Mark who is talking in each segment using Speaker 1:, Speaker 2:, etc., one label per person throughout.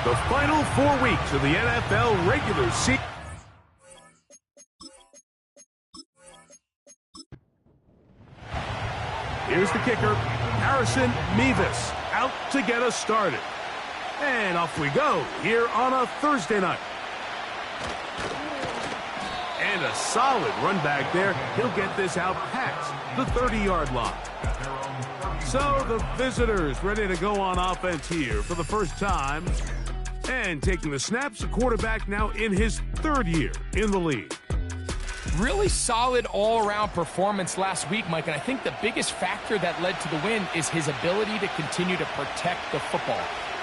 Speaker 1: The final 4 weeks of the NFL regular season. Here's the kicker, Harrison Mevis, out to get us started. And off we go here on a Thursday night. And a solid run back there. He'll get this out past the 30-yard line. So the visitors ready to go on offense here for the first time. And taking the snaps, the quarterback now in his 3rd year in the league.
Speaker 2: Really solid all-around performance last week, Mike, and I think the biggest factor that led to the win is his ability to continue to protect the football.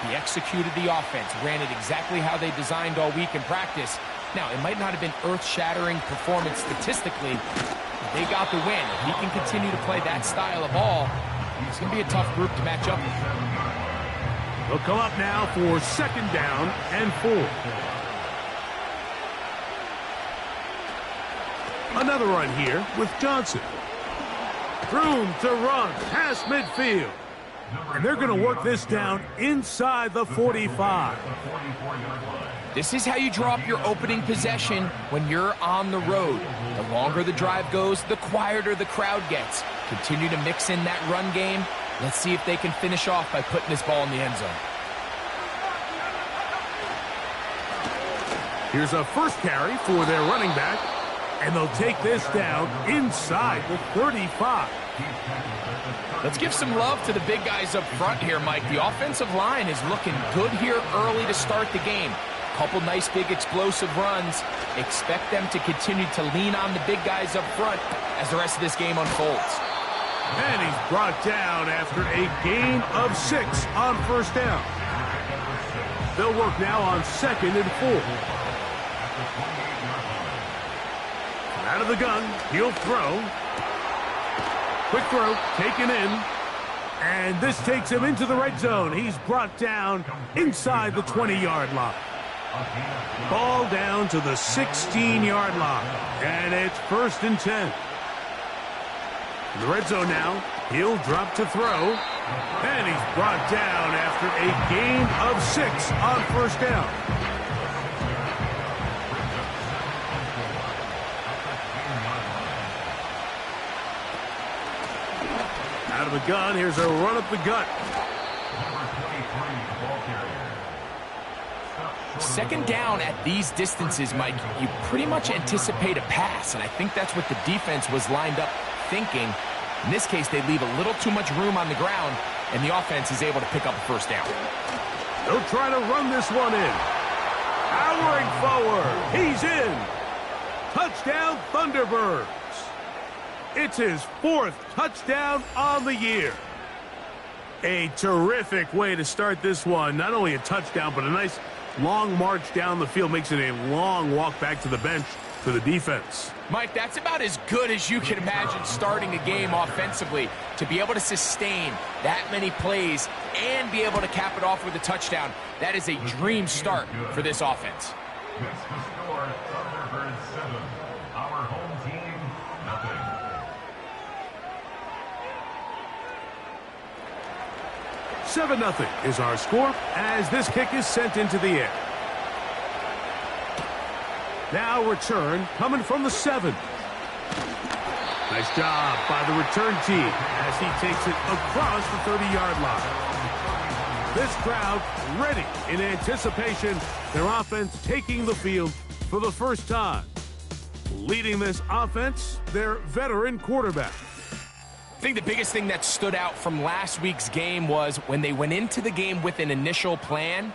Speaker 2: He executed the offense, ran it exactly how they designed all week in practice. Now, it might not have been earth-shattering performance statistically, but they got the win. If he can continue to play that style of ball, it's going to be a tough group to match up with.
Speaker 1: They'll come up now for 2nd down and 4. Another run here with Johnson. Room to run past midfield. And they're going to work this down inside the 45.
Speaker 2: This is how you draw up your opening possession when you're on the road. The longer the drive goes, the quieter the crowd gets. Continue to mix in that run game. Let's see if they can finish off by putting this ball in the end zone.
Speaker 1: Here's a first carry for their running back. And they'll take this down inside the 35.
Speaker 2: Let's give some love to the big guys up front here, Mike. The offensive line is looking good here early to start the game. Couple nice big explosive runs. Expect them to continue to lean on the big guys up front as the rest of this game unfolds.
Speaker 1: And he's brought down after a gain of 6 on 1st down. They'll work now on 2nd and 4. Out of the gun, he'll throw. Quick throw, taken in. And this takes him into the red zone. He's brought down inside the 20-yard line. Ball down to the 16-yard line. And it's 1st and 10. In the red zone now, he'll drop to throw. And he's brought down after a gain of 6 on 1st down. Out of the gun, here's a run up the gut.
Speaker 2: 2nd down at these distances, Mike, you pretty much anticipate a pass, and I think that's what the defense was lined up thinking. In this case, they leave a little too much room on the ground, and the offense is able to pick up a 1st down.
Speaker 1: They'll try to run this one in. Powering forward. He's in. Touchdown, Thunderbirds. It's his 4th touchdown on the year. A terrific way to start this one. Not only a touchdown, but a nice long march down the field. Makes it a long walk back to the bench for the defense.
Speaker 2: Mike, that's about as good as you can imagine starting a game offensively. To be able to sustain that many plays and be able to cap it off with a touchdown, that is a dream start for this offense.
Speaker 3: That's the score, Thunderbirds 7, our home team, nothing.
Speaker 1: Seven 0 is our score as this kick is sent into the air. Now return coming from the 7. Nice job by the return team as he takes it across the 30-yard line. This crowd ready in anticipation. Their offense taking the field for the first time. Leading this offense, their veteran quarterback.
Speaker 2: I think the biggest thing that stood out from last week's game was when they went into the game with an initial plan,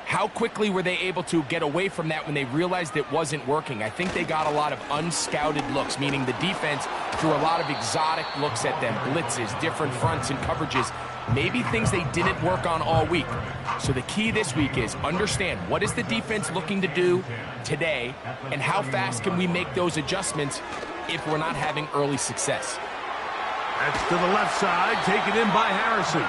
Speaker 2: how quickly were they able to get away from that when they realized it wasn't working? I think they got a lot of unscouted looks, meaning the defense threw a lot of exotic looks at them, blitzes, different fronts and coverages, maybe things they didn't work on all week. So the key this week is understand what is the defense looking to do today and how fast can we make those adjustments if we're not having early success.
Speaker 1: That's to the left side, taken in by Harrison.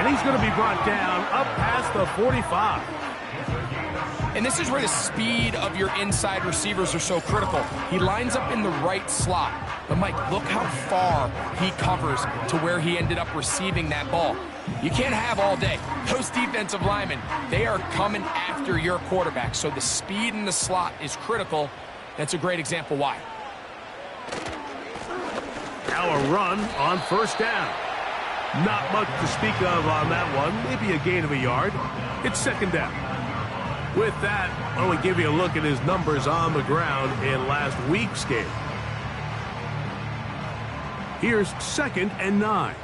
Speaker 1: And he's going to be brought down up past the 45.
Speaker 2: And this is where the speed of your inside receivers are so critical. He lines up in the right slot. But, Mike, look how far he covers to where he ended up receiving that ball. You can't have all day. Those defensive linemen, they are coming after your quarterback. So the speed in the slot is critical. That's a great example why.
Speaker 1: Now a run on first down. Not much to speak of on that one. Maybe a gain of a yard. It's second down. With that, why don't we give you a look at his numbers on the ground in last week's game. Here's 2nd and 9.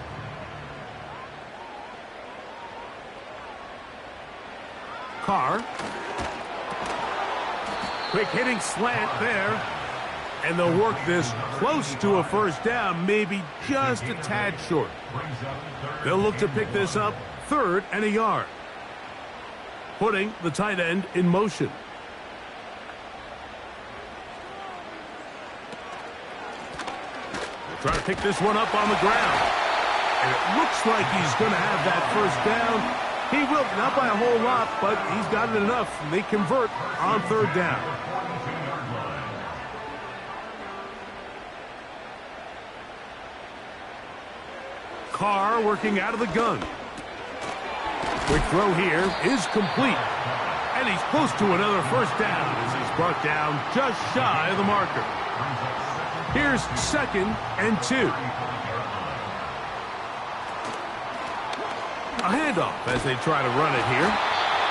Speaker 1: Carr. Quick hitting slant there. And they'll work this close to a first down, maybe just a tad short. They'll look to pick this up 3rd and a yard. Putting the tight end in motion. They'll try to pick this one up on the ground. And it looks like he's going to have that first down. He will, not by a whole lot, but he's got it enough. They convert on 3rd down. Carr working out of the gun. Quick throw here is complete. And he's close to another first down as he's brought down just shy of the marker. Here's 2nd and 2. A handoff as they try to run it here.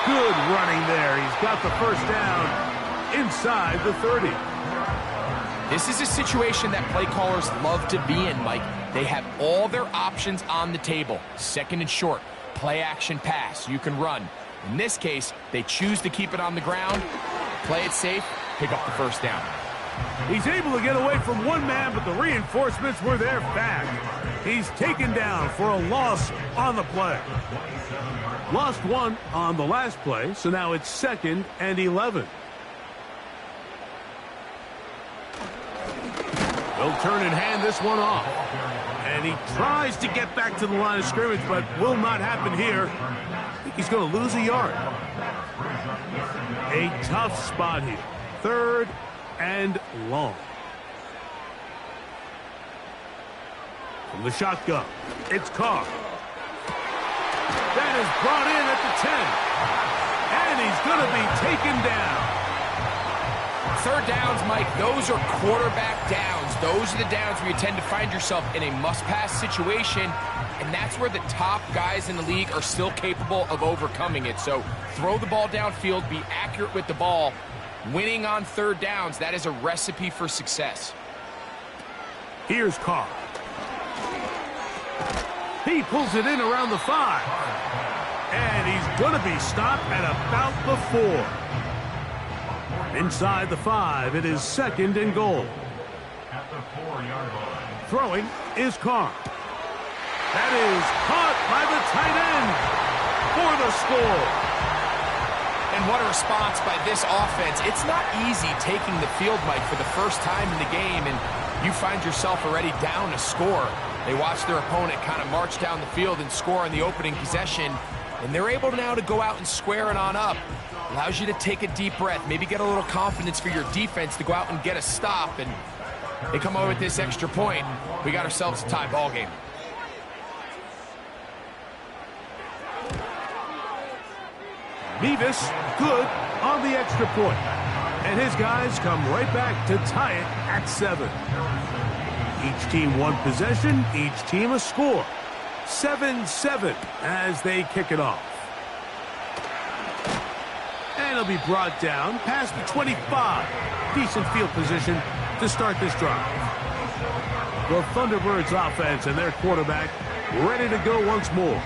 Speaker 1: Good running there. He's got the first down inside the 30.
Speaker 2: This is a situation that play callers love to be in, Mike. They have all their options on the table. 2nd and short, play action pass. You can run. In this case, they choose to keep it on the ground, play it safe, pick up the first down.
Speaker 1: He's able to get away from one man, but the reinforcements were there fast. He's taken down for a loss on the play. Lost one on the last play, so now it's 2nd and 11. They'll turn and hand this one off. And he tries to get back to the line of scrimmage, but will not happen here. I think he's going to lose a yard. A tough spot here. 3rd and long. From the shotgun, it's Carr. That is brought in at the 10. And he's going to be taken down.
Speaker 2: 3rd downs, Mike, those are quarterback downs. Those are the downs where you tend to find yourself in a must-pass situation, and that's where the top guys in the league are still capable of overcoming it. So throw the ball downfield, be accurate with the ball. Winning on 3rd downs, that is a recipe for success.
Speaker 1: Here's Carr. He pulls it in around the 5. And he's going to be stopped at about the 4. Inside the 5, it is 2nd and goal.
Speaker 3: At the 4-yard line.
Speaker 1: Throwing is Carr. That is caught by the tight end for the score.
Speaker 2: And what a response by this offense. It's not easy taking the field, Mike, for the first time in the game, and you find yourself already down a score. They watch their opponent kind of march down the field and score on the opening possession, and they're able now to go out and square it on up. Allows you to take a deep breath, maybe get a little confidence for your defense to go out and get a stop, and they come over with this extra point. We got ourselves a tie ball game.
Speaker 1: Mevis, good on the extra point. And his guys come right back to tie it at 7. Each team one possession, each team a score. 7-7 as they kick it off. And it'll be brought down past the 25. Decent field position to start this drive. The Thunderbirds offense and their quarterback ready to go once more.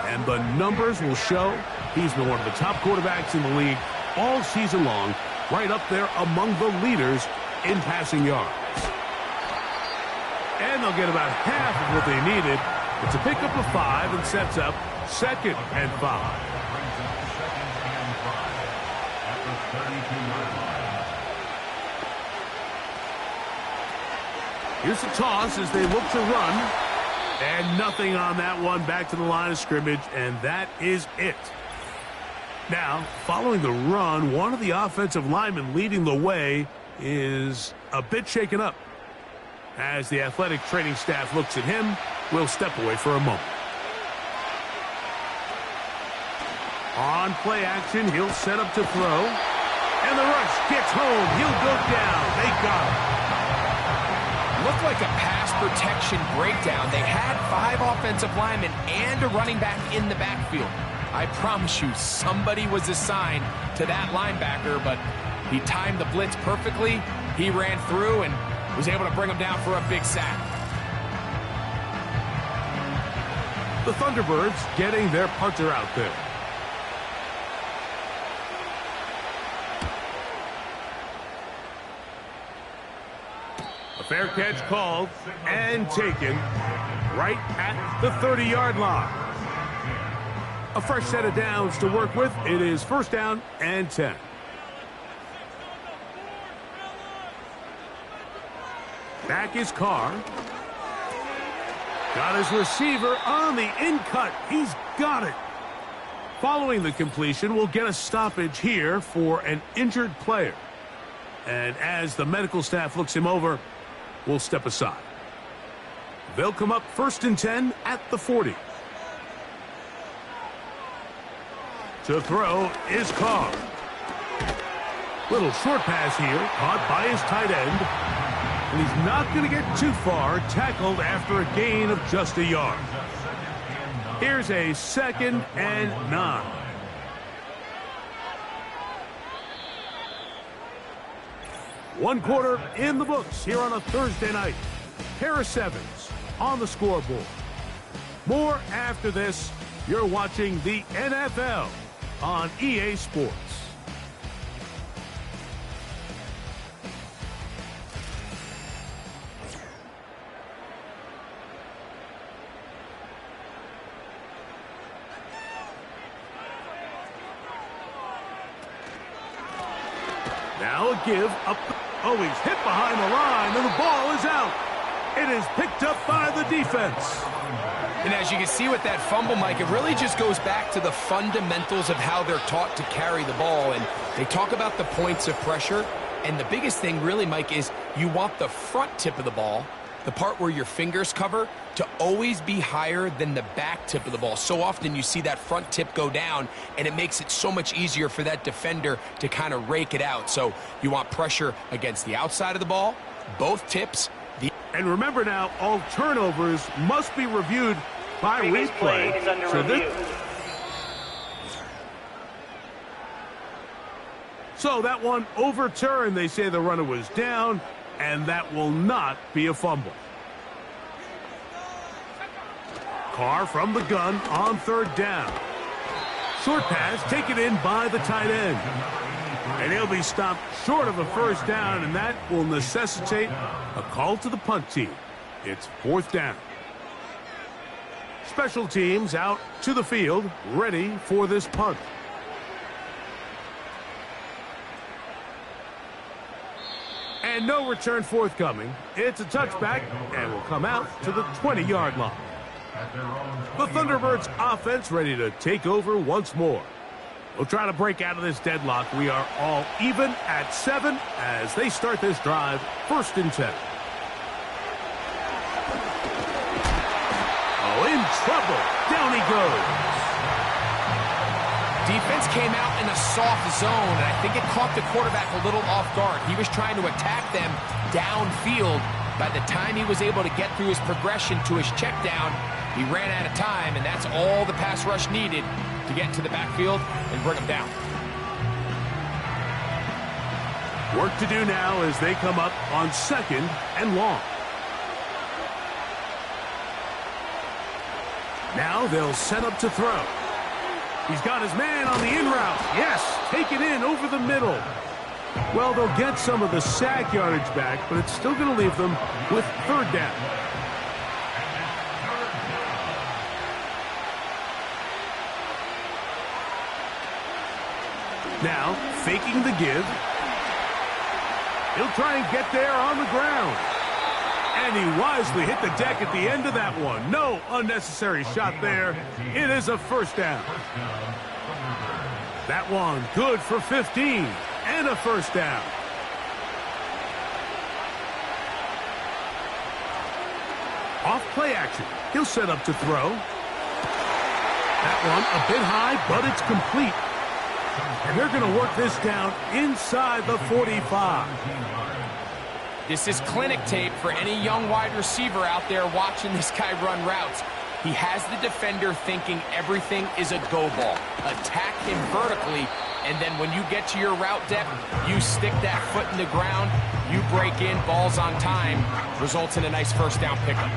Speaker 1: And the numbers will show he's been one of the top quarterbacks in the league all season long, right up there among the leaders in passing yards. And they'll get about half of what they needed. It's a pickup of 5 and sets up 2nd and 5. Here's the toss as they look to run. And nothing on that one. Back to the line of scrimmage, and that is it. Now, following the run, one of the offensive linemen leading the way is a bit shaken up. As the athletic training staff looks at him, we'll step away for a moment. On play action, he'll set up to throw. And the rush gets home. He'll go down. They got him.
Speaker 2: Looked like a pass protection breakdown. They had 5 offensive linemen and a running back in the backfield. I promise you, somebody was assigned to that linebacker, but he timed the blitz perfectly. He ran through and was able to bring him down for a big sack.
Speaker 1: The Thunderbirds getting their punter out there. A fair catch called and taken right at the 30-yard line. A fresh set of downs to work with. It is first down and 10. Back is Carr. Got his receiver on the in-cut. He's got it. Following the completion, we'll get a stoppage here for an injured player. And as the medical staff looks him over, we'll step aside. They'll come up first and 10 at the 40. To throw is Carr. Little short pass here, caught by his tight end. And he's not going to get too far, tackled after a gain of just a yard. Here's a 2nd and 9. One quarter in the books here on a Thursday night. Pair of 7s on the scoreboard. More after this. You're watching the NFL on EA Sports. Now a give up. Oh, he's hit behind the line, and the ball is out. It is picked up by the defense.
Speaker 2: And as you can see with that fumble, Mike, it really just goes back to the fundamentals of how they're taught to carry the ball. And they talk about the points of pressure. And the biggest thing really, Mike, is you want the front tip of the ball, the part where your fingers cover, to always be higher than the back tip of the ball. So often you see that front tip go down, and it makes it so much easier for that defender to kind of rake it out. So you want pressure against the outside of the ball, both tips.
Speaker 1: And remember now, all turnovers must be reviewed by replay. So that one overturned. They say the runner was down, and that will not be a fumble. Carr from the gun on 3rd down. Short pass taken in by the tight end. And he'll be stopped short of a first down, and that will necessitate a call to the punt team. It's 4th down. Special teams out to the field, ready for this punt. And no return forthcoming. It's a touchback, and will come out to the 20-yard line. The Thunderbirds offense ready to take over once more. We'll try to break out of this deadlock. We are all even at 7 as they start this drive, 1st and 10. Oh, in trouble. Down he goes.
Speaker 2: Defense came out in a soft zone, and I think it caught the quarterback a little off guard. He was trying to attack them downfield. By the time he was able to get through his progression to his check down, he ran out of time, and that's all the pass rush needed to get to the backfield and bring him down.
Speaker 1: Work to do now as they come up on 2nd and long. Now they'll set up to throw. He's got his man on the in route. Yes, take it in over the middle. Well, they'll get some of the sack yardage back, but it's still going to leave them with 3rd down. Now, faking the give. He'll try and get there on the ground. And he wisely hit the deck at the end of that one. No unnecessary shot there. It is a 1st down. That one good for 15 and a first down. Off play action. He'll set up to throw. That one a bit high, but it's complete. And they're going to work this down inside the 45.
Speaker 2: This is clinic tape for any young wide receiver out there watching this guy run routes. He has the defender thinking everything is a go ball. Attack him vertically, and then when you get to your route depth, you stick that foot in the ground, you break in, balls on time, results in a nice first down pickup.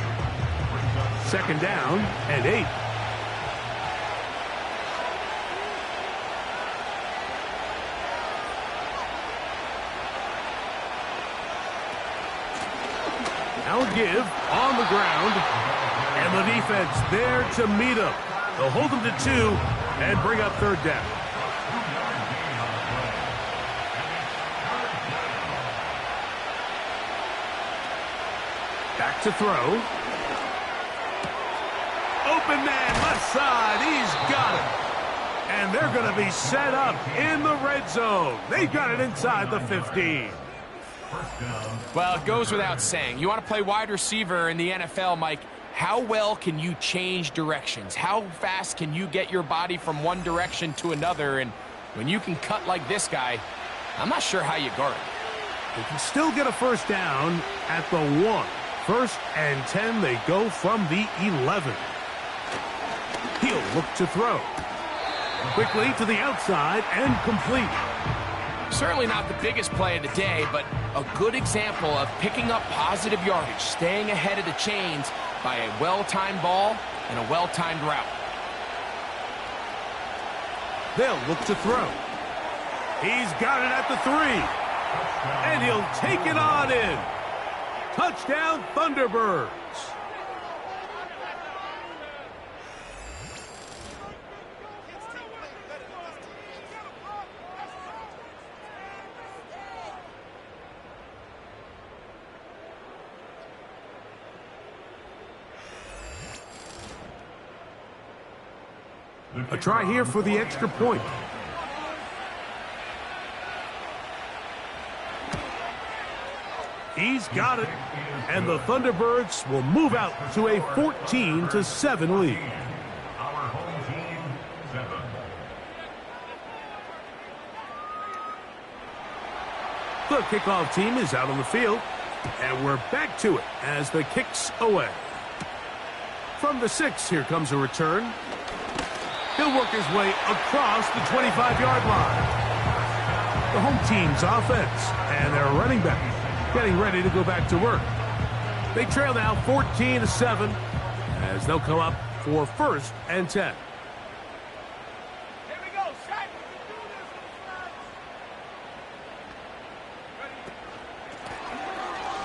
Speaker 1: Second down and 8. Now a give on the ground, and the defense there to meet him. They'll hold him to 2 and bring up third down. Back to throw. Open man, left side, he's got it. And they're going to be set up in the red zone. They've got it inside the 15.
Speaker 2: Well, it goes without saying. You want to play wide receiver in the NFL, Mike, how well can you change directions? How fast can you get your body from one direction to another? And when you can cut like this guy, I'm not sure how you guard it.
Speaker 1: They can still get a first down at the 1. First and 10, they go from the 11. He'll look to throw. Quickly to the outside and complete.
Speaker 2: Certainly not the biggest play of the day, but a good example of picking up positive yardage, staying ahead of the chains by a well-timed ball and a well-timed route.
Speaker 1: They'll look to throw. He's got it at the 3. And he'll take it on in. Touchdown, Thunderbirds. A try here for the extra point. He's got it, and the Thunderbirds will move out to a 14-7 lead.
Speaker 3: Our home team, 7.
Speaker 1: The kickoff team is out on the field, and we're back to it as the kick's away. From the 6, here comes a return. He'll work his way across the 25-yard line. The home team's offense and their running back getting ready to go back to work. They trail now 14-7 as they'll come up for first and 10.
Speaker 4: Here we go, set.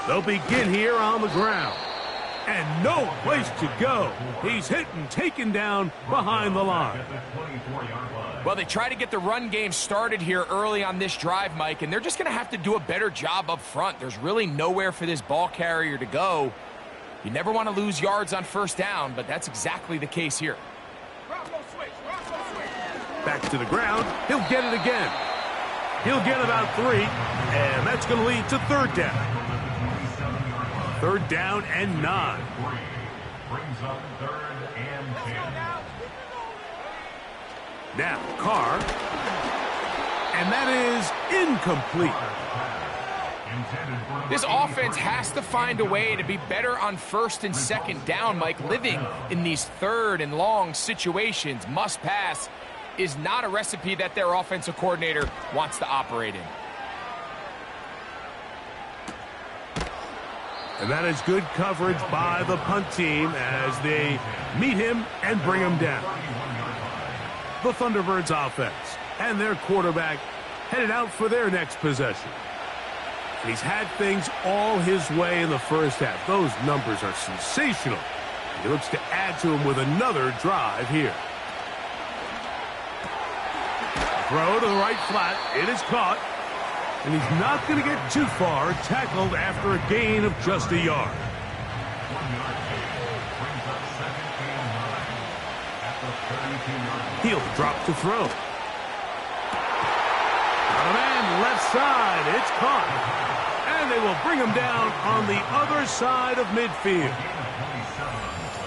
Speaker 1: They'll begin here on the ground. And no place to go. He's hit and taken down behind the line.
Speaker 2: Well, they try to get the run game started here early on this drive, Mike, and they're just going to have to do a better job up front. There's really nowhere for this ball carrier to go. You never want to lose yards on first down, but that's exactly the case here.
Speaker 1: Back to the ground. He'll get it again. He'll get about 3, and that's going to lead to third down. Third down and 9.
Speaker 3: Brings up 3rd and 10.
Speaker 1: Now, Carr. And that is incomplete.
Speaker 2: This offense has to find a way to be better on first and second down, Mike. Living in these third and long situations, must pass, is not a recipe that their offensive coordinator wants to operate in.
Speaker 1: And that is good coverage by the punt team as they meet him and bring him down. The Thunderbirds offense and their quarterback headed out for their next possession. And he's had things all his way in the first half. Those numbers are sensational. He looks to add to them with another drive here. Throw to the right flat. It is caught. And he's not going to get too far, tackled after a gain of just a yard. He'll drop to throw. And left side, it's caught. And they will bring him down on the other side of midfield.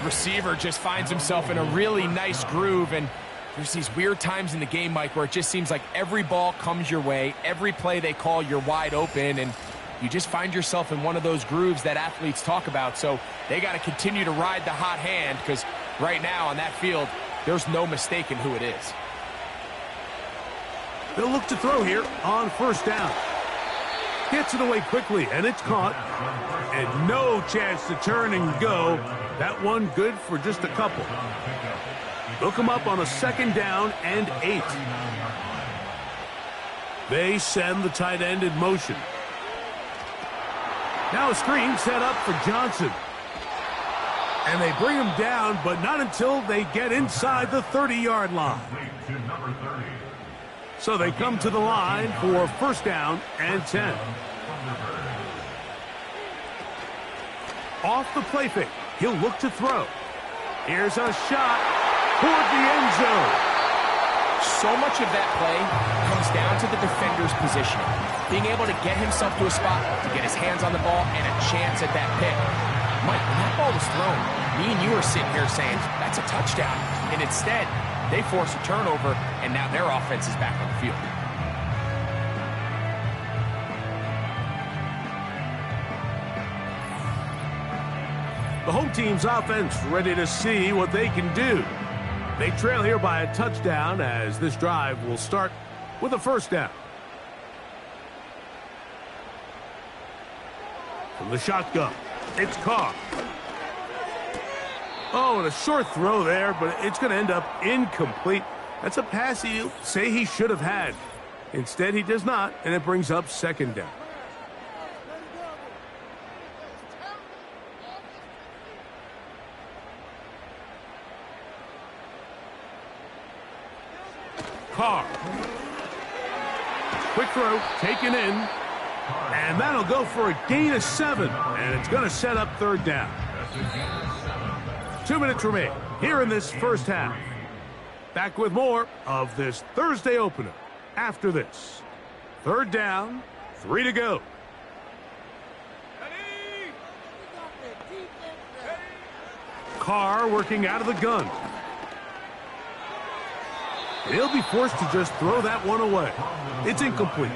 Speaker 2: Receiver just finds himself in a really nice groove, and there's these weird times in the game, Mike, where it just seems like every ball comes your way, every play they call, you're wide open, and you just find yourself in one of those grooves that athletes talk about. So they got to continue to ride the hot hand, because right now on that field, there's no mistaking who it is.
Speaker 1: They'll look to throw here on first down. Gets it away quickly, and it's caught. And no chance to turn and go. That one good for just a couple. They'll come up on a 2nd down and 8. They send the tight end in motion. Now a screen set up for Johnson. And they bring him down, but not until they get inside the 30-yard line. So they come to the line for first down and 10. Off the play fake, he'll look to throw. Here's a shot toward the end zone.
Speaker 2: So much of that play comes down to the defender's positioning. Being able to get himself to a spot, to get his hands on the ball, and a chance at that pick. Mike, when that ball was thrown, me and you were sitting here saying, that's a touchdown. And instead, they force a turnover, and now their offense is back on the field.
Speaker 1: The home team's offense ready to see what they can do. They trail here by a touchdown as this drive will start with a first down. From the shotgun, it's caught. Oh, and a short throw there, but it's going to end up incomplete. That's a pass he'll say he should have had. Instead, he does not, and it brings up 2nd down. Carr. Quick throw, taken in. And that'll go for a gain of 7. And it's going to set up 3rd down. 2 minutes remain here in this first half. Back with more of this Thursday opener after this. 3rd down, 3 to go. Carr working out of the gun. He'll be forced to just throw that one away. It's incomplete.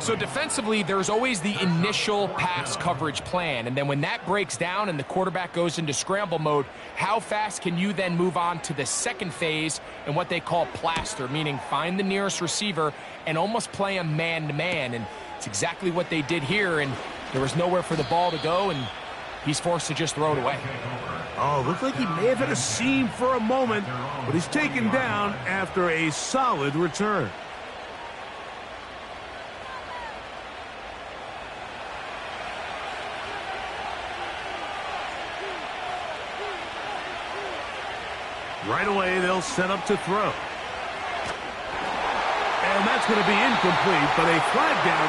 Speaker 2: So defensively, there's always the initial pass coverage plan, and then when that breaks down and the quarterback goes into scramble mode, how fast can you then move on to the second phase and what they call plaster, meaning find the nearest receiver and almost play him man-to-man, and it's exactly what they did here, and there was nowhere for the ball to go, and he's forced to just throw it away.
Speaker 1: Oh, looked like he may have hit a seam for a moment, but he's taken down after a solid return. Right away, they'll set up to throw. And that's going to be incomplete, but a flag down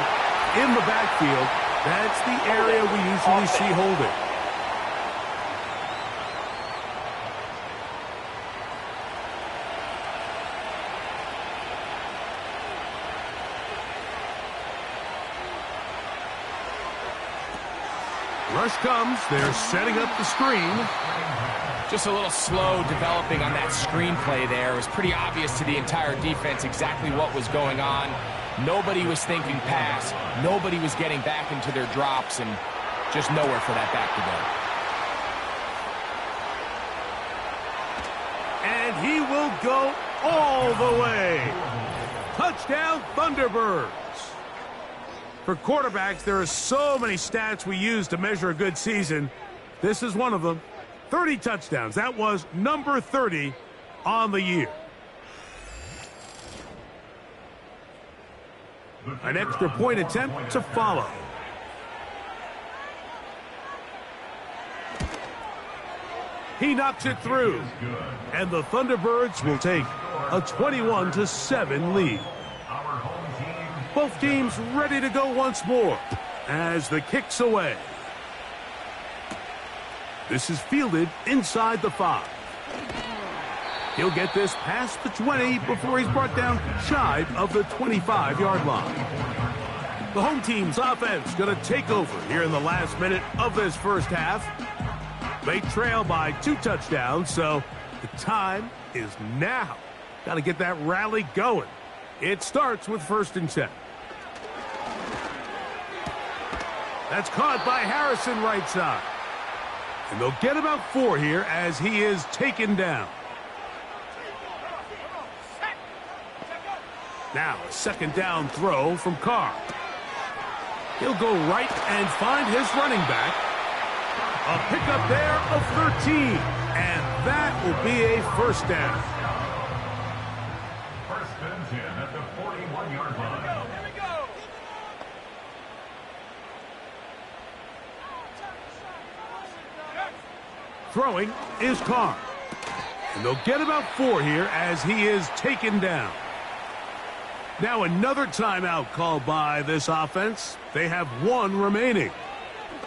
Speaker 1: in the backfield. That's the area we usually see holding. Rush comes. They're setting up the screen.
Speaker 2: Just a little slow developing on that screenplay there. It was pretty obvious to the entire defense exactly what was going on. Nobody was thinking pass. Nobody was getting back into their drops, and just nowhere for that back to go.
Speaker 1: And he will go all the way. Touchdown, Thunderbirds. For quarterbacks, there are so many stats we use to measure a good season. This is one of them. 30 touchdowns. That was number 30 on the year. An extra point attempt to follow. He knocks it through. And the Thunderbirds will take a 21-7 lead. Both teams ready to go once more as the kick's away. This is fielded inside the 5. He'll get this past the 20 before he's brought down shy of the 25-yard line. The home team's offense going to take over here in the last minute of this first half. They trail by 2 touchdowns, so the time is now. Got to get that rally going. It starts with 1st and 10. That's caught by Harrison right side. And they'll get about 4 here as he is taken down. Now a 2nd down throw from Carr. He'll go right and find his running back. A pickup there of 13. And that will be a 1st down.
Speaker 3: 1st and 10 at the 41-yard line.
Speaker 1: Throwing is Carr. And they'll get about 4 here as he is taken down. Now another timeout called by this offense. They have 1 remaining,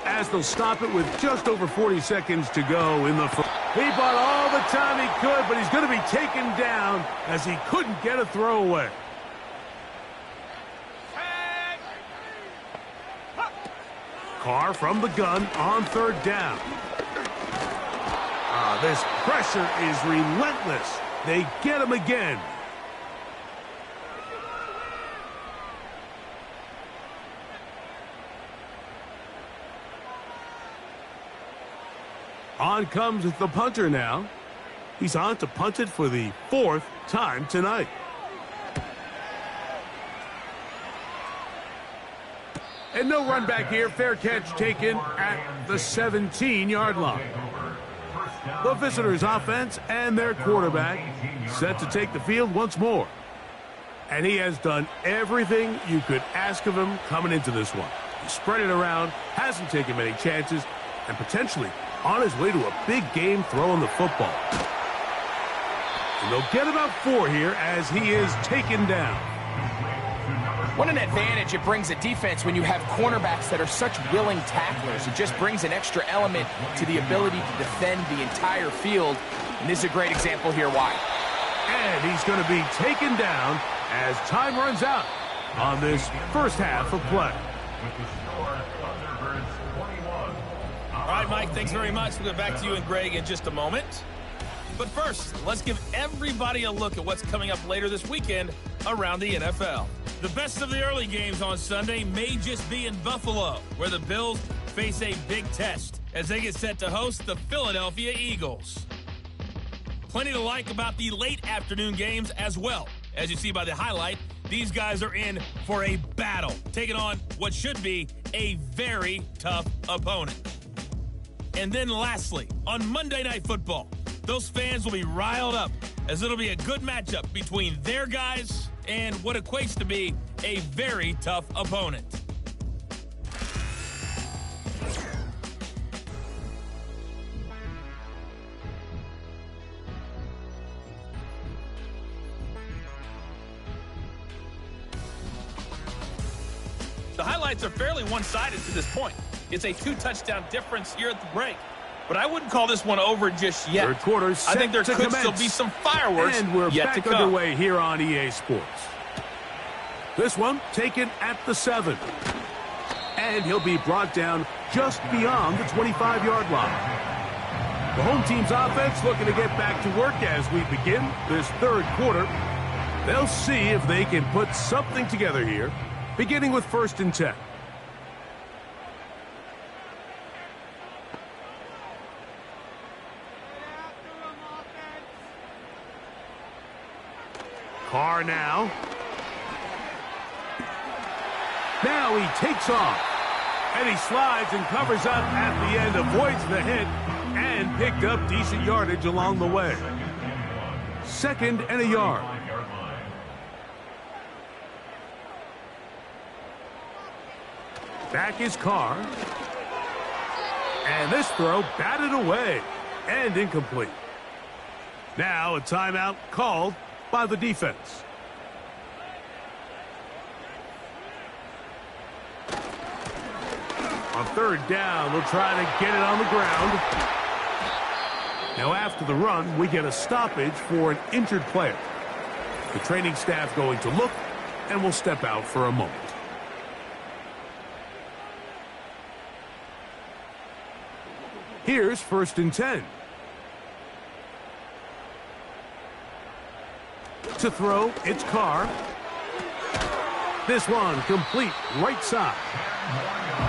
Speaker 1: as they'll stop it with just over 40 seconds to go in the first. He bought all the time he could, but he's going to be taken down as he couldn't get a throwaway. Carr from the gun on 3rd down. This pressure is relentless. They get him again. On comes the punter now. He's on to punt it for the 4th time tonight. And no run back here. Fair catch taken at the 17-yard line. The visitors' offense and their quarterback set to take the field once more. And he has done everything you could ask of him coming into this one. He spread it around, hasn't taken many chances, and potentially on his way to a big game throwing the football. And they'll get about 4 here as he is taken down.
Speaker 2: What an advantage it brings a defense when you have cornerbacks that are such willing tacklers. It just brings an extra element to the ability to defend the entire field. And this is a great example here why.
Speaker 1: And he's going to be taken down as time runs out on this first half of play.
Speaker 3: With the score, Thunderbirds 21.
Speaker 5: All right, Mike, thanks very much. We'll get back to you and Greg in just a moment. But first, let's give everybody a look at what's coming up later this weekend around the NFL. The best of the early games on Sunday may just be in Buffalo, where the Bills face a big test as they get set to host the Philadelphia Eagles. Plenty to like about the late afternoon games as well. As you see by the highlight, these guys are in for a battle, taking on what should be a very tough opponent. And then lastly, on Monday Night Football, those fans will be riled up as it'll be a good matchup between their guys and what equates to be a very tough opponent. The highlights are fairly one-sided to this point. It's a 2-touchdown difference here at the break. But I wouldn't call this one over just yet.
Speaker 1: Third quarter set
Speaker 5: I think there
Speaker 1: to
Speaker 5: could
Speaker 1: commence.
Speaker 5: still be some fireworks
Speaker 1: and we're
Speaker 5: yet
Speaker 1: back
Speaker 5: to come.
Speaker 1: underway here on EA Sports. This one taken at the 7. And he'll be brought down just beyond the 25-yard line. The home team's offense looking to get back to work as we begin this third quarter. They'll see if they can put something together here, beginning with 1st and 10. Carr now. Now he takes off. And he slides and covers up at the end, avoids the hit, and picked up decent yardage along the way. 2nd and a yard. Back is Carr. And this throw batted away and incomplete. Now a timeout called by the defense. On 3rd down, they'll try to get it on the ground. Now after the run, we get a stoppage for an injured player. The training staff going to look and will step out for a moment. Here's 1st and 10. To throw, it's Carr. This one complete right side.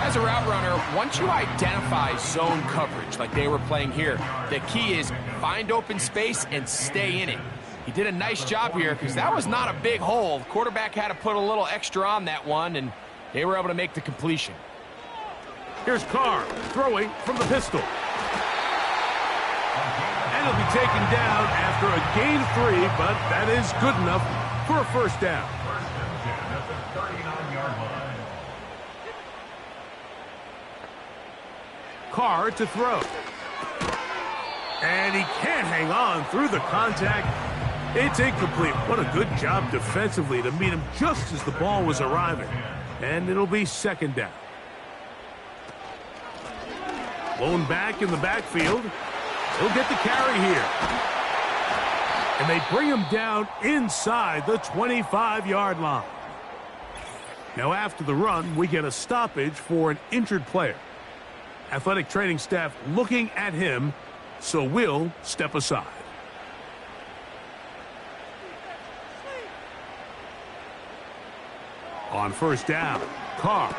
Speaker 2: As a route runner, once you identify zone coverage like they were playing here, the key is find open space and stay in it. He did a nice job here because that was not a big hole. The quarterback had to put a little extra on that one, and they were able to make the completion.
Speaker 1: Here's Carr throwing from the pistol. And he'll be taken down after a gain of 3, but that is good enough for a 1st down.
Speaker 3: 1st and 10 at the 39-yard line.
Speaker 1: Carr to throw. And he can't hang on through the contact. It's incomplete. What a good job defensively to meet him just as the ball was arriving. And it'll be 2nd down. Blown back in the backfield. He'll get the carry here. And they bring him down inside the 25-yard line. Now after the run, we get a stoppage for an injured player. Athletic training staff looking at him, so we'll step aside. On 1st down, Carr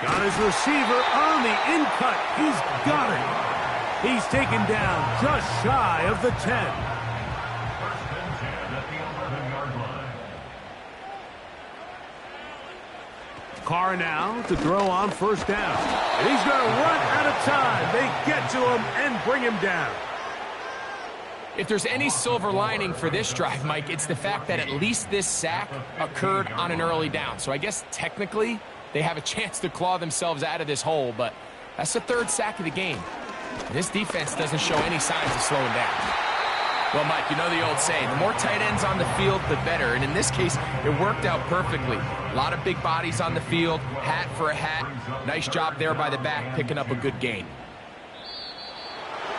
Speaker 1: got his receiver on the in-cut. He's got it. He's taken down just shy of the 10.
Speaker 3: 1st and 10 at the 11-yard line.
Speaker 1: Carr now to throw on 1st down. And he's going to run out of time. They get to him and bring him down.
Speaker 2: If there's any silver lining for this drive, Mike, it's the fact that at least this sack occurred on an early down. So I guess technically they have a chance to claw themselves out of this hole, but that's the 3rd sack of the game. This defense doesn't show any signs of slowing down. Well, Mike, you know the old saying, the more tight ends on the field, the better. And in this case, it worked out perfectly. A lot of big bodies on the field, hat for a hat. Nice job there by the back, picking up a good gain.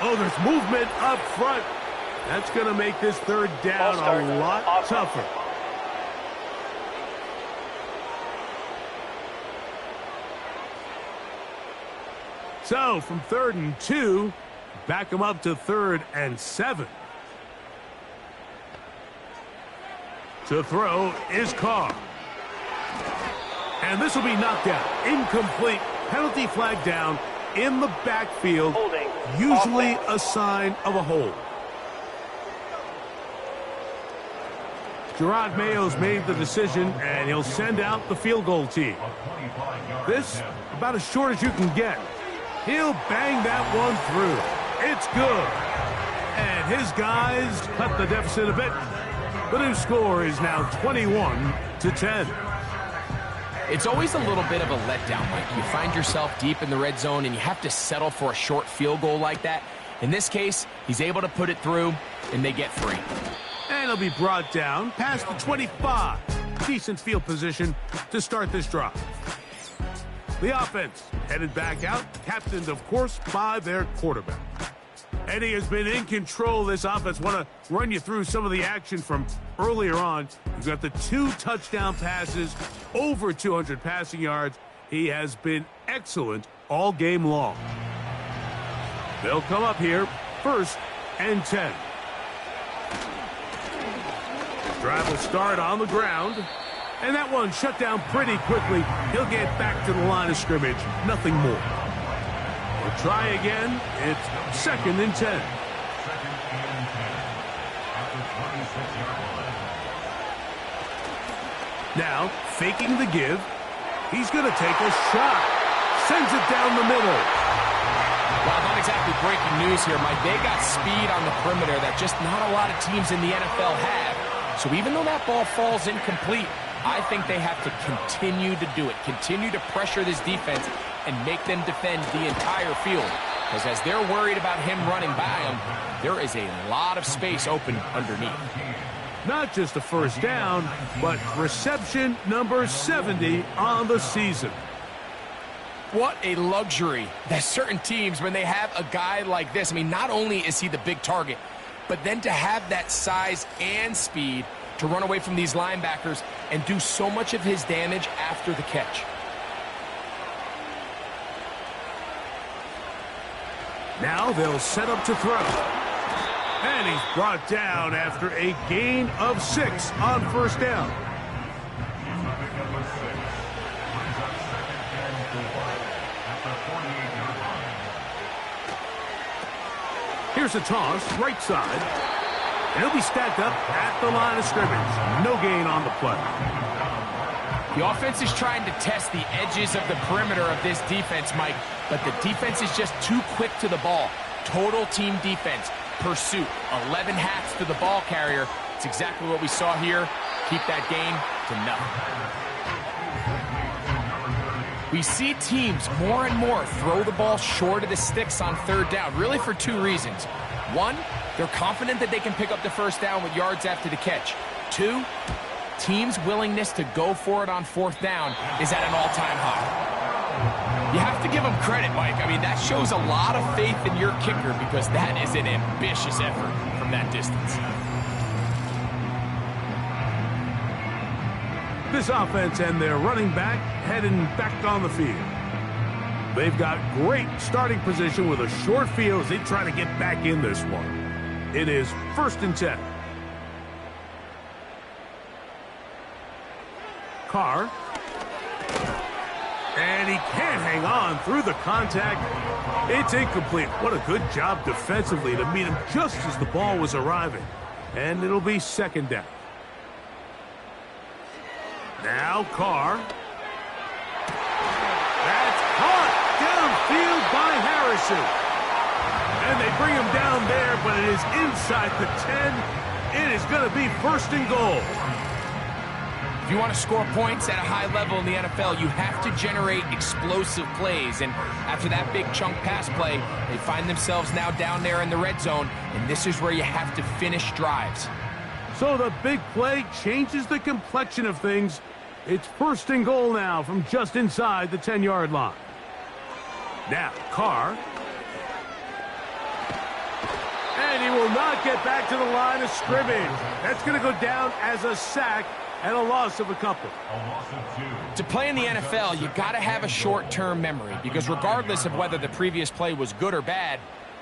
Speaker 1: Oh, there's movement up front. That's going to make this 3rd down a lot tougher. So, from 3rd and 2, back him up to 3rd and 7. To throw is Carr. And this will be knocked out. Incomplete. Penalty flag down in the backfield.
Speaker 4: Holding.
Speaker 1: Usually a sign of a hold. Gerard Mayo's made the decision, and he'll send out the field goal team. This, about as short as you can get. He'll bang that one through. It's good. And his guys cut the deficit a bit. The new score is now 21-10.
Speaker 2: It's always a little bit of a letdown, Mike. You find yourself deep in the red zone, and you have to settle for a short field goal like that. In this case, he's able to put it through, and they get 3.
Speaker 1: And he'll be brought down past the 25. Decent field position to start this drive. The offense headed back out, captained, of course, by their quarterback. Eddie has been in control of this offense. Want to run you through some of the action from earlier on. You've got the 2 touchdown passes, over 200 passing yards. He has been excellent all game long. They'll come up here, 1st and 10. The drive will start on the ground. And that one shut down pretty quickly. He'll get back to the line of scrimmage. Nothing more. We'll try again. It's 2nd and 10.
Speaker 3: 2nd and 10 at the 26-yard line.
Speaker 1: Now, faking the give. He's going to take a shot. Sends it down the middle.
Speaker 2: Well, not exactly breaking news here, Mike. They got speed on the perimeter that just not a lot of teams in the NFL have. So even though that ball falls incomplete, I think they have to continue to do it, continue to pressure this defense and make them defend the entire field. Because as they're worried about him running by them, there is a lot of space open underneath.
Speaker 1: Not just a 1st down, but reception number 70 on the season.
Speaker 2: What a luxury. There's certain teams, when they have a guy like this, I mean, not only is he the big target, but then to have that size and speed to run away from these linebackers and do so much of his damage after the catch.
Speaker 1: Now they'll set up to throw. And he's brought down after a gain of 6 on first down. Here's a toss, right side. And he'll be stacked up at the line of scrimmage. No gain on the play.
Speaker 2: The offense is trying to test the edges of the perimeter of this defense, Mike, but the defense is just too quick to the ball. Total team defense, pursuit, 11 hats to the ball carrier. It's exactly what we saw here. Keep that gain to nothing. We see teams more and more throw the ball short of the sticks on third down, really for 2 reasons. 1, they're confident that they can pick up the first down with yards after the catch. 2, teams' willingness to go for it on fourth down is at an all-time high. You have to give them credit, Mike. I mean, that shows a lot of faith in your kicker because that is an ambitious effort from that distance.
Speaker 1: This offense and their running back heading back on the field. They've got great starting position with a short field as they try to get back in this one. It is 1st and 10. Carr. And he can't hang on through the contact. It's incomplete. What a good job defensively to meet him just as the ball was arriving. And it'll be 2nd down. Now Carr. That's caught downfield by Harrison. And they bring him down there, but it is inside the 10. It is going to be 1st and goal.
Speaker 2: If you want to score points at a high level in the NFL, you have to generate explosive plays. And after that big chunk pass play, they find themselves now down there in the red zone. And this is where you have to finish drives.
Speaker 1: So the big play changes the complexion of things. It's 1st and goal now from just inside the 10-yard line. Now, Carr. And he will not get back to the line of scrimmage. That's going to go down as a sack and a loss of a couple.
Speaker 2: To play in the NFL, you got to have a short-term memory because regardless of whether the previous play was good or bad,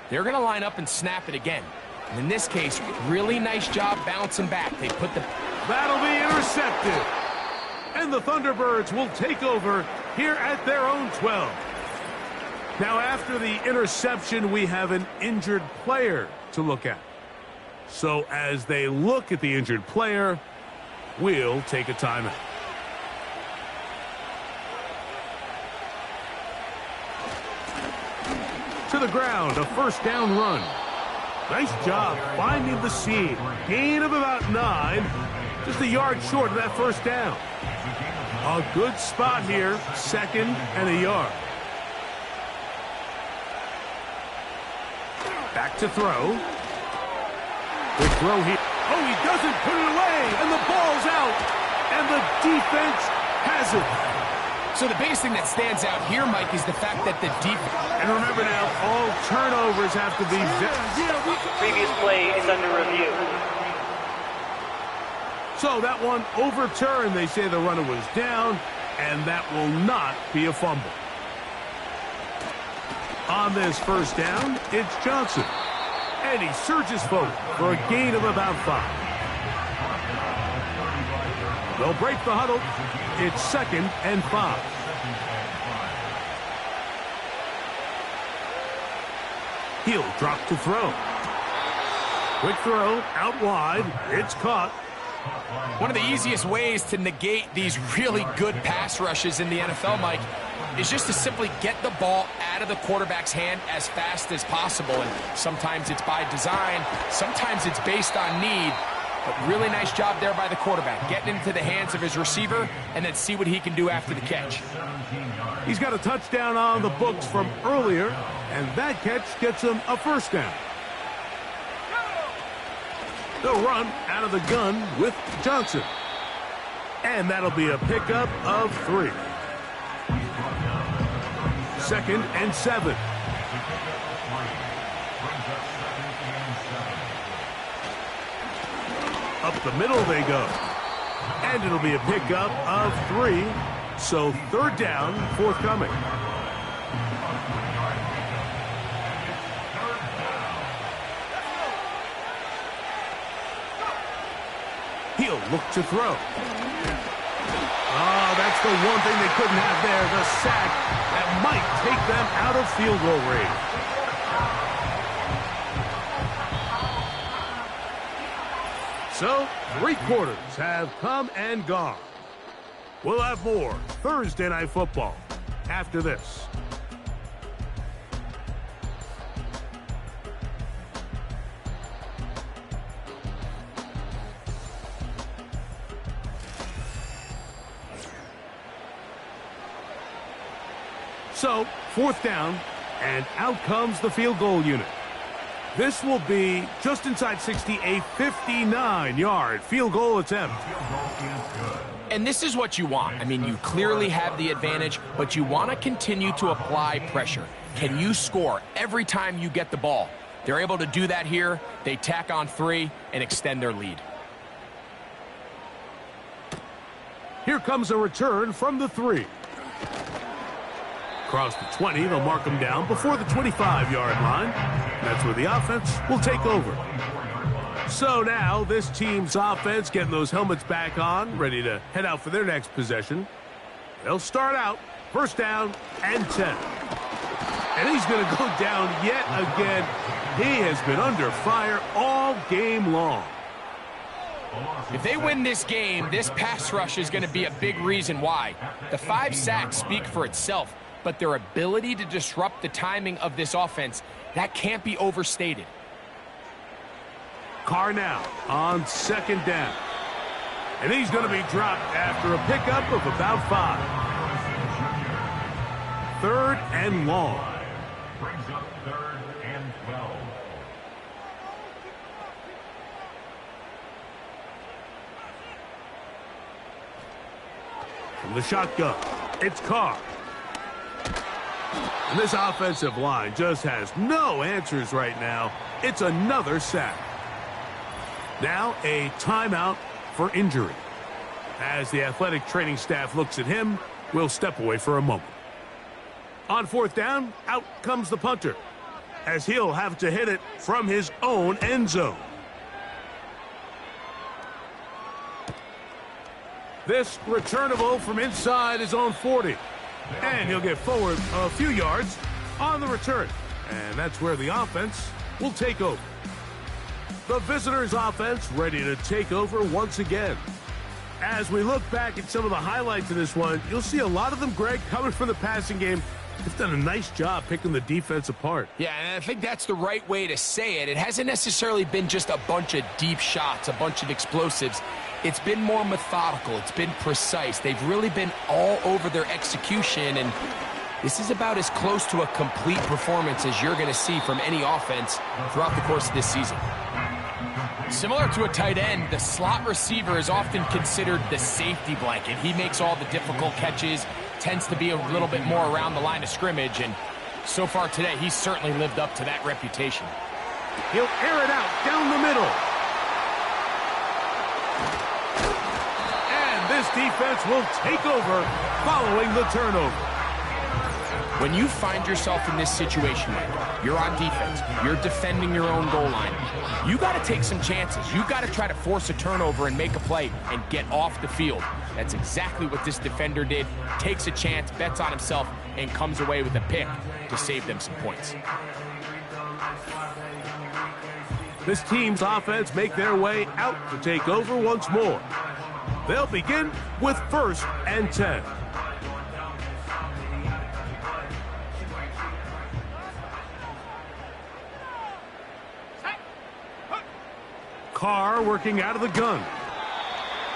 Speaker 2: they're going to line up and snap it again. And in this case, really nice job bouncing back. They put the...
Speaker 1: That'll be intercepted. And the Thunderbirds will take over here at their own 12. Now, after the interception, we have an injured player to look at. So as they look at the injured player, we'll take a timeout. To the ground, a 1st down run. Nice job finding the seam. Gain of about 9. Just a yard short of that 1st down. A good spot here. 2nd and a yard. Back to throw. Good throw here. Oh, he doesn't put it away. And the ball's out. And the defense has it.
Speaker 2: So the biggest thing that stands out here, Mike, is the fact that the defense...
Speaker 1: And remember now, all turnovers have to be...
Speaker 6: Previous play is under review.
Speaker 1: So that one overturned. They say the runner was down, and that will not be a fumble. On this 1st down, it's Johnson. And he surges forward for a gain of about 5. They'll break the huddle. It's 2nd and 5. He'll drop to throw. Quick throw, out wide. It's caught.
Speaker 2: One of the easiest ways to negate these really good pass rushes in the NFL, Mike, is just to simply get the ball out of the quarterback's hand as fast as possible. And sometimes it's by design, sometimes it's based on need. But really nice job there by the quarterback, getting into the hands of his receiver and then see what he can do after the catch.
Speaker 1: He's got a touchdown on the books from earlier, and that catch gets him a 1st down. They'll run out of the gun with Johnson. And that'll be a pickup of 3. 2nd and 7. Up the middle they go. And it'll be a pickup of 3. So 3rd down forthcoming. He'll look to throw. Oh, that's the one thing they couldn't have there, the sack that might take them out of field goal range. So, 3 quarters have come and gone. We'll have more Thursday Night Football after this. So, 4th down, and out comes the field goal unit. This will be just inside 60, a 59-yard field goal attempt.
Speaker 2: And this is what you want. I mean, you clearly have the advantage, but you want to continue to apply pressure. Can you score every time you get the ball? They're able to do that here. They tack on 3 and extend their lead.
Speaker 1: Here comes a return from the 3. Across the 20, they'll mark him down before the 25-yard line. That's where the offense will take over. So now this team's offense getting those helmets back on, ready to head out for their next possession. They'll start out 1st down and 10. And he's going to go down yet again. He has been under fire all game long.
Speaker 2: If they win this game, this pass rush is going to be a big reason why. The 5 sacks speak for itself, but their ability to disrupt the timing of this offense, that can't be overstated.
Speaker 1: Carr now on 2nd down. And he's going to be dropped after a pickup of about 5. 3rd and long.
Speaker 3: Brings up 3rd and 12.
Speaker 1: From the shotgun, it's Carr. And this offensive line just has no answers right now. It's another sack. Now a timeout for injury. As the athletic training staff looks at him, we'll step away for a moment. On 4th down, out comes the punter, as he'll have to hit it from his own end zone. This returnable from inside his own 40. And he'll get forward a few yards on the return. And that's where the offense will take over. The visitors' offense ready to take over once again. As we look back at some of the highlights of this one, you'll see a lot of them, Greg, coming from the passing game. They've done a nice job picking the defense apart.
Speaker 2: Yeah, and I think that's the right way to say it. It hasn't necessarily been just a bunch of deep shots, a bunch of explosives. It's been more methodical. It's been precise. They've really been all over their execution, and this is about as close to a complete performance as you're going to see from any offense throughout the course of this season. Similar to a tight end, the slot receiver is often considered the safety blanket. He makes all the difficult catches, tends to be a little bit more around the line of scrimmage, and so far today, he's certainly lived up to that reputation.
Speaker 1: He'll air it out down the middle. And this defense will take over following the turnover.
Speaker 2: When you find yourself in this situation, Mike, you're on defense, you're defending your own goal line, you got to take some chances. You got to try to force a turnover and make a play and get off the field. That's exactly what this defender did. Takes a chance, bets on himself, and comes away with a pick to save them some points.
Speaker 1: This team's offense make their way out to take over once more. They'll begin with 1st and 10. Carr working out of the gun.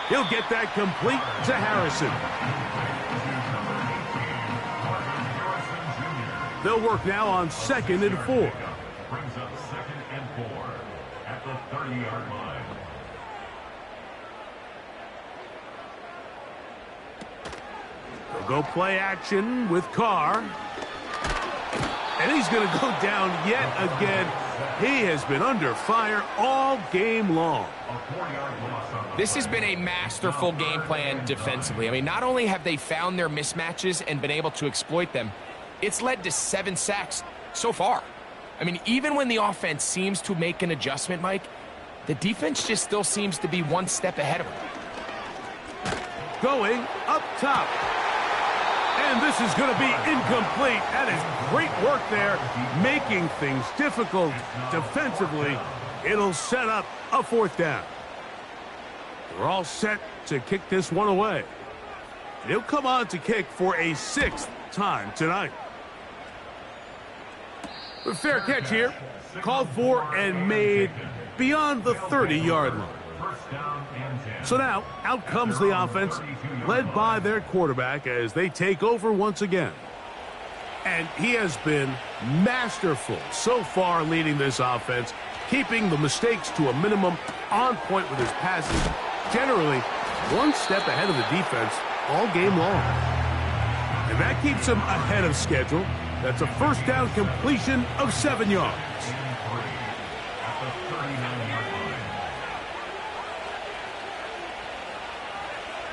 Speaker 1: He'll get that complete to Harrison. They'll work now on 2nd and 4.
Speaker 3: Brings up 2nd and 4 at the 30-yard line.
Speaker 1: They'll go play action with Carr. And he's going to go down yet again. He has been under fire all game long.
Speaker 2: This has been a masterful game plan defensively. I mean, not only have they found their mismatches and been able to exploit them, it's led to 7 sacks so far. I mean, even when the offense seems to make an adjustment, Mike, the defense just still seems to be one step ahead of them.
Speaker 1: Going up top. And this is going to be incomplete. That is great work there, making things difficult defensively. It'll set up a 4th down. We're all set to kick this one away. He'll come on to kick for a 6th time tonight. A fair catch here. Called for and made beyond the 30-yard line. So now, out comes the offense, led by their quarterback as they take over once again. And he has been masterful so far leading this offense, keeping the mistakes to a minimum, on point with his passes, generally one step ahead of the defense all game long. And that keeps him ahead of schedule. That's a 1st down completion of 7 yards.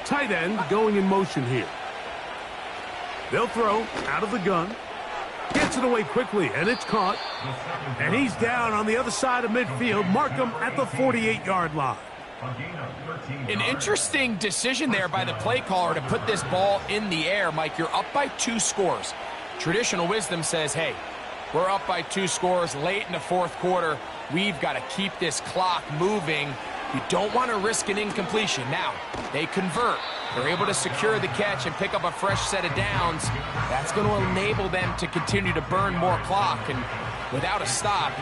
Speaker 1: Tight end going in motion here. They'll throw out of the gun. Gets it away quickly, and it's caught. And he's down on the other side of midfield. Mark him at the 48-yard line.
Speaker 2: An interesting decision there by the play caller to put this ball in the air. Mike, you're up by 2 scores. Traditional wisdom says, hey, we're up by 2 scores late in the 4th quarter. We've got to keep this clock moving. You don't want to risk an incompletion. Now, they convert. They're able to secure the catch and pick up a fresh set of downs. That's going to enable them to continue to burn more clock. And without a stop,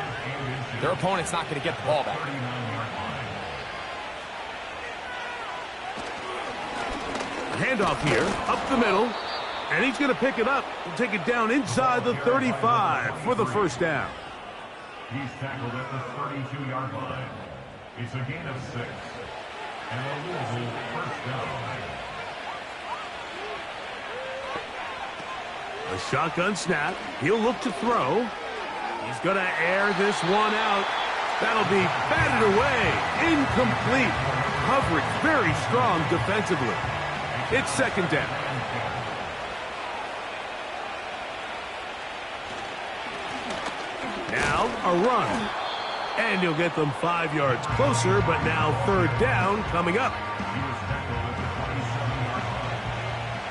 Speaker 2: their opponent's not going to get the ball back.
Speaker 1: Handoff here, up the middle. And he's going to pick it up and take it down inside the 35 for the 1st down.
Speaker 3: He's tackled at the 32-yard line. It's a gain of 6. And a Louisville 1st down.
Speaker 1: A shotgun snap. He'll look to throw. He's going to air this one out. That'll be batted away. Incomplete. Coverage very strong defensively. It's 2nd down. Now a run. And he'll get them 5 yards closer, but now 3rd down coming up.
Speaker 3: He was tackled at the 27-yard line.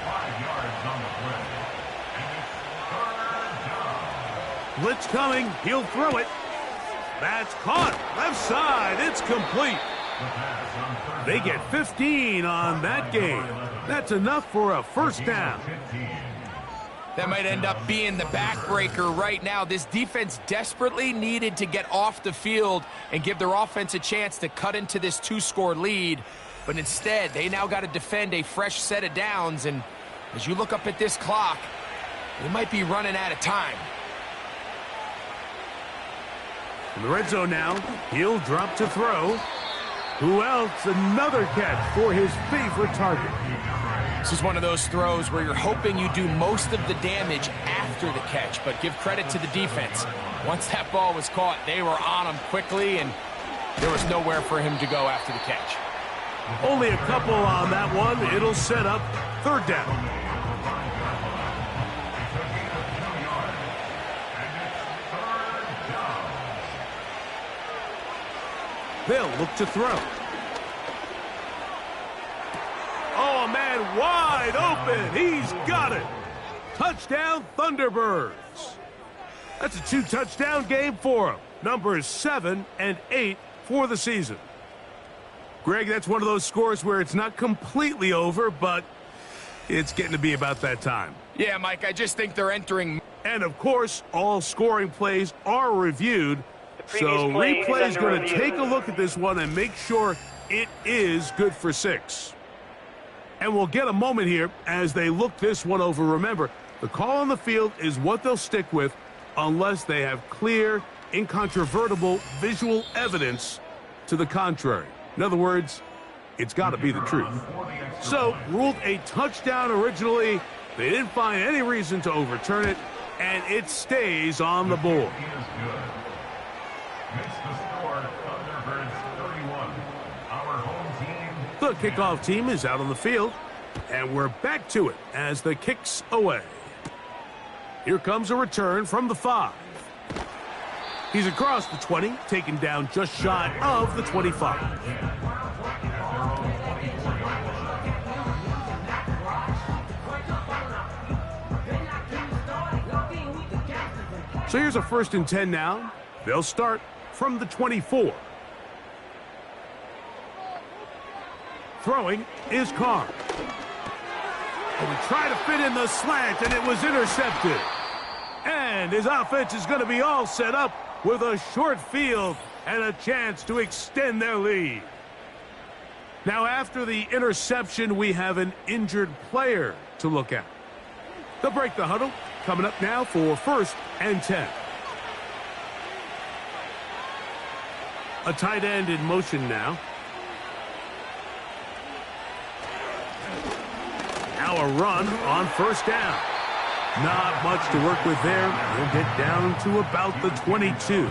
Speaker 3: 5 yards on the play. And it's 3rd down.
Speaker 1: Blitz coming. He'll throw it. That's caught. Left side. It's complete. They get 15 on that game. That's enough for a 1st down.
Speaker 2: That might end up being the backbreaker right now. This defense desperately needed to get off the field and give their offense a chance to cut into this 2-score lead. But instead, they now got to defend a fresh set of downs. And as you look up at this clock, they might be running out of time.
Speaker 1: In the red zone now, he'll drop to throw. Who else? Another catch for his favorite target.
Speaker 2: This is one of those throws where you're hoping you do most of the damage after the catch, but give credit to the defense. Once that ball was caught, they were on him quickly, and there was nowhere for him to go after the catch.
Speaker 1: Only a couple on that one. It'll set up 3rd down. They'll look to throw. Oh, man, wide open. He's got it. Touchdown, Thunderbirds. That's a 2-touchdown game for him. Numbers 7 and 8 for the season. Greg, that's one of those scores where it's not completely over, but it's getting to be about that time.
Speaker 2: Yeah, Mike, I just think they're entering.
Speaker 1: And, of course, all scoring plays are reviewed. So replay is going to take a look at this one and make sure it is good for 6. And we'll get a moment here as they look this one over. Remember, the call on the field is what they'll stick with unless they have clear, incontrovertible visual evidence to the contrary. In other words, it's got to be the truth. So, ruled a touchdown originally. They didn't find any reason to overturn it. and it stays on the board.
Speaker 3: He is good. Makes the score Thunderbirds 31. Our home team.
Speaker 1: The kickoff team is out on the field, and we're back to it as the kick's away. Here comes a return from the 5. He's across the 20, taken down just shy of the 25. So here's a 1st and 10 now. They'll start from the 24. Throwing is Carr. And we try to fit in the slant, and it was intercepted. And his offense is going to be all set up with a short field and a chance to extend their lead. Now, after the interception, we have an injured player to look at. They'll break the huddle. Coming up now for 1st and 10. A tight end in motion now. Now a run on 1st down. Not much to work with there. He'll get down to about the 22.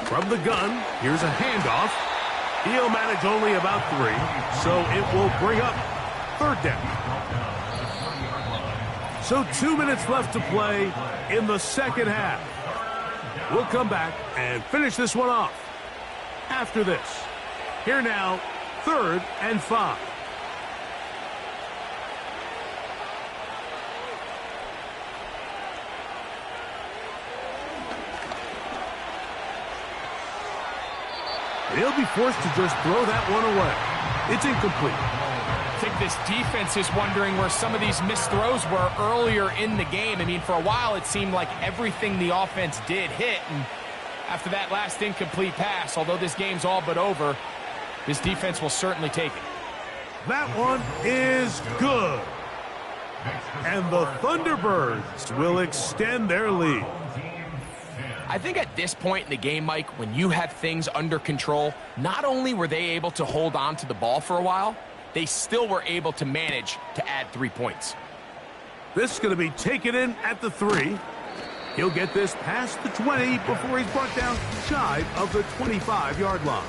Speaker 1: From the gun, here's a handoff. He'll manage only about 3, so it will bring up 3rd down. So 2 minutes left to play in the 2nd half. We'll come back and finish this one off after this. Here now, 3rd and 5. They'll be forced to just throw that one away. It's incomplete.
Speaker 2: I think this defense is wondering where some of these missed throws were earlier in the game. I mean, for a while, it seemed like everything the offense did hit. And after that last incomplete pass, although this game's all but over, this defense will certainly take it.
Speaker 1: That one is good. And the Thunderbirds will extend their lead.
Speaker 2: I think at this point in the game, Mike, when you have things under control, not only were they able to hold on to the ball for a while, they still were able to manage to add 3 points.
Speaker 1: This is going to be taken in at the 3. He'll get this past the 20 before he's brought down shy of the 25-yard line.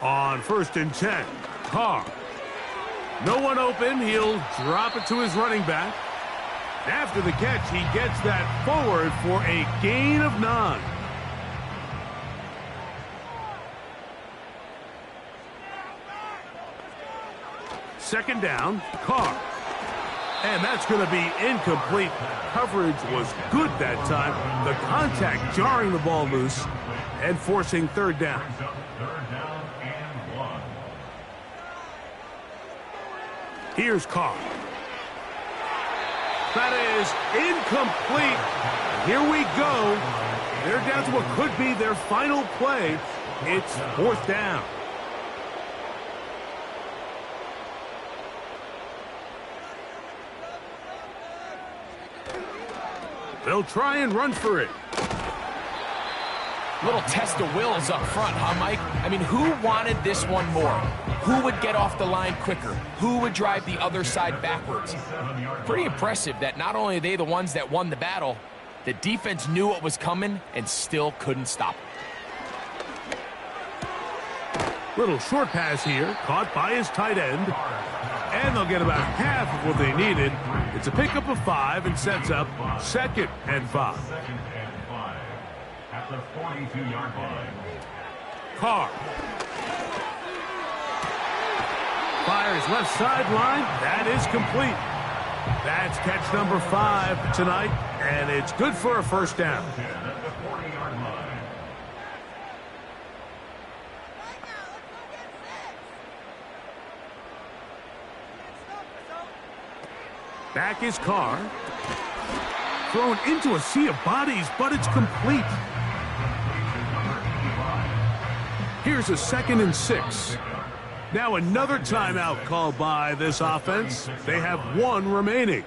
Speaker 1: On 1st and 10, Carr. No one open. He'll drop it to his running back. After the catch, he gets that forward for a gain of 9. Second down, Carr. And that's going to be incomplete. Coverage was good that time. The contact jarring the ball loose and forcing 3rd down. Here's Carr. That is incomplete. Here we go. They're down to what could be their final play. It's 4th down. They'll try and run for it.
Speaker 2: Little test of wills up front, huh, Mike? I mean, who wanted this one more? Who would get off the line quicker? Who would drive the other side backwards? Pretty impressive that not only are they the ones that won the battle, the defense knew what was coming and still couldn't stop it.
Speaker 1: Little short pass here, caught by his tight end. And they'll get about half of what they needed. It's a pickup of 5 and sets up 2nd and 5.
Speaker 3: 2nd and 5 at the 42-yard line.
Speaker 1: Carr. Fires left sideline. That is complete. That's catch number 5 tonight, and it's good for a 1st down.
Speaker 3: At the 40-yard line.
Speaker 1: Back is Carr. Thrown into a sea of bodies, but it's complete. Here's a 2nd and 6. Now another timeout called by this offense. They have 1 remaining.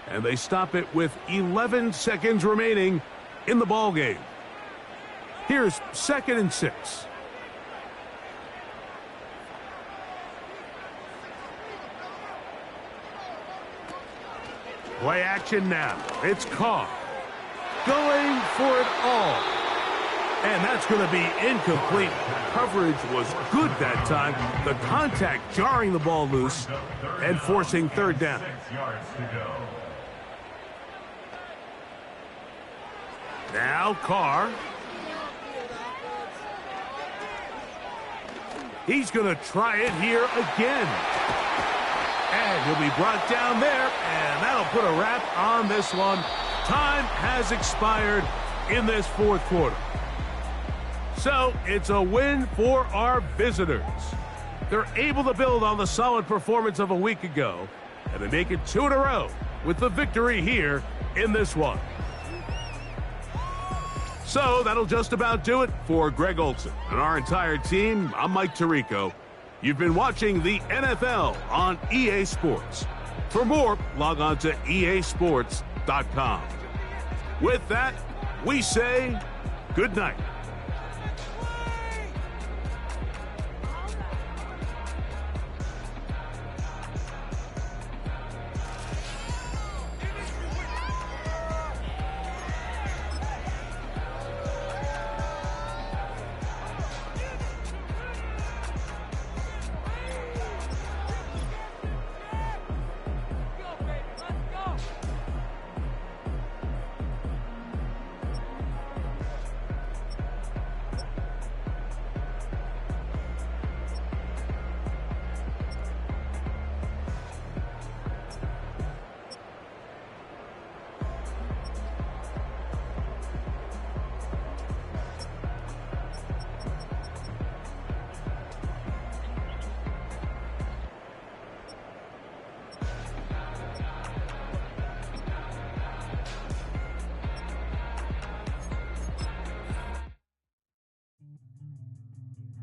Speaker 1: And they stop it with 11 seconds remaining in the ball game. Here's 2nd and 6. Play action now. It's Carr going for it all. And that's going to be incomplete. Coverage was good that time. The contact jarring the ball loose and forcing 3rd down.
Speaker 3: 6 yards to go.
Speaker 1: Now Carr. He's going to try it here again. And he'll be brought down there, and that'll put a wrap on this one. Time has expired in this 4th quarter. So it's a win for our visitors. They're able to build on the solid performance of a week ago, and they make it 2 in a row with the victory here in this one. So that'll just about do it for Greg Olson and our entire team. I'm Mike Tirico. You've been watching the NFL on EA Sports. For more, log on to easports.com. With that, we say good night.